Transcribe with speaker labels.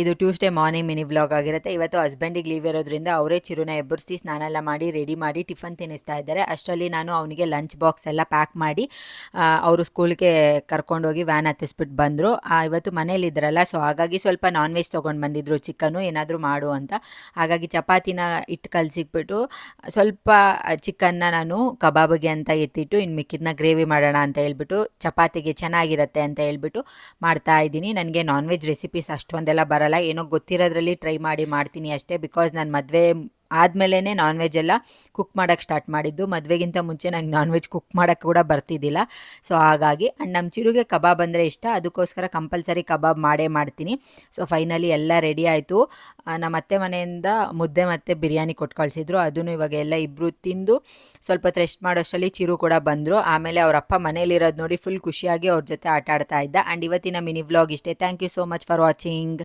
Speaker 1: ಇದು Tuesday morning mini vlog ಆಗಿರುತ್ತೆ. ಇವತ್ತು ಹಸ್ಬೆಂಡಿಗೆ ಲೀವ್ ಇರೋದ್ರಿಂದ ಅವರೇ ಚಿರುನ ಎಬ್ಬರಿಸಿ ಸ್ನಾನ ಎಲ್ಲ ಮಾಡಿ ರೆಡಿ ಮಾಡಿ ಟಿಫನ್ ತಿನ್ನಿಸ್ತಾ ಇದ್ದಾರೆ. ಅಷ್ಟರಲ್ಲಿ ನಾನು ಅವನಿಗೆ ಲಂಚ್ ಬಾಕ್ಸ್ ಎಲ್ಲ ಪ್ಯಾಕ್ ಮಾಡಿ ಅವರು ಸ್ಕೂಲ್ಗೆ ಕರ್ಕೊಂಡೋಗಿ ವ್ಯಾನ್ ಹತ್ತಿಸ್ಬಿಟ್ಟು ಬಂದರು. ಇವತ್ತು ಮನೇಲಿದ್ರಲ್ಲ, ಸೊ ಹಾಗಾಗಿ ಸ್ವಲ್ಪ ನಾನ್ ವೆಜ್ ತೊಗೊಂಡು ಬಂದಿದ್ರು, ಚಿಕನ್ನು ಏನಾದರೂ ಮಾಡು ಅಂತ. ಹಾಗಾಗಿ ಚಪಾತಿನ ಇಟ್ಟು ಕಲಸಿಕ್ಬಿಟ್ಟು ಸ್ವಲ್ಪ ಚಿಕನ್ನ ನಾನು ಕಬಾಬಿಗೆ ಅಂತ ಎತ್ತಿಟ್ಟು ಇನ್ನು ಮಿಕ್ಕಿದ್ನ ಗ್ರೇವಿ ಮಾಡೋಣ ಅಂತ ಹೇಳ್ಬಿಟ್ಟು ಚಪಾತಿಗೆ ಚೆನ್ನಾಗಿರುತ್ತೆ ಅಂತ ಹೇಳ್ಬಿಟ್ಟು ಮಾಡ್ತಾ ಇದ್ದೀನಿ. ನನಗೆ ನಾನ್ ವೆಜ್ ರೆಸಿಪೀಸ್ ಅಷ್ಟೊಂದೆಲ್ಲ ಬರಲ್ಲ, ಏನೋ ಗೊತ್ತಿರೋದ್ರಲ್ಲಿ ಟ್ರೈ ಮಾಡಿ ಮಾಡ್ತೀನಿ ಅಷ್ಟೇ. ಬಿಕಾಸ್ ನಾನು ಮದುವೆ ಆದಮೇಲೆ ನಾನ್ ವೆಜ್ ಎಲ್ಲ ಕುಕ್ ಮಾಡೋಕ್ಕೆ ಸ್ಟಾರ್ಟ್ ಮಾಡಿದ್ದು. ಮದುವೆಗಿಂತ ಮುಂಚೆ ನಂಗೆ ನಾನ್ ವೆಜ್ ಕುಕ್ ಮಾಡೋಕ್ಕೆ ಕೂಡ ಬರ್ತಿದ್ದಿಲ್ಲ. ಸೊ ಹಾಗಾಗಿ ನಮ್ಮ ಚಿರುಗೆ ಕಬಾಬ್ ಅಂದರೆ ಇಷ್ಟ, ಅದಕ್ಕೋಸ್ಕರ ಕಂಪಲ್ಸರಿ ಕಬಾಬ್ ಮಾಡೇ ಮಾಡ್ತೀನಿ. ಸೊ ಫೈನಲಿ ಎಲ್ಲ ರೆಡಿ ಆಯಿತು. ನಮ್ಮ ಅತ್ತೆ ಮನೆಯಿಂದ ಮುದ್ದೆ ಮತ್ತು ಬಿರಿಯಾನಿ ಕೊಟ್ಟು ಕಳಿಸಿದ್ರು. ಅದನ್ನು ಇವಾಗ ಎಲ್ಲ ಇಬ್ಬರು ತಿಂದು ಸ್ವಲ್ಪ ಹೊತ್ತು ರೆಸ್ಟ್ ಮಾಡೋಷ್ಟರಲ್ಲಿ ಚಿರು ಕೂಡ ಬಂದರು. ಆಮೇಲೆ ಅವ್ರ ಅಪ್ಪ ಮನೇಲಿರೋದು ನೋಡಿ ಫುಲ್ ಖುಷಿಯಾಗಿ ಅವ್ರ ಜೊತೆ ಆಟ ಆಡ್ತಾ ಇದ್ದ. ಆ್ಯಂಡ್ ಇವತ್ತಿನ ಮಿನಿ ವ್ಲಾಗ್ ಇಷ್ಟೇ. Thank you so much for watching.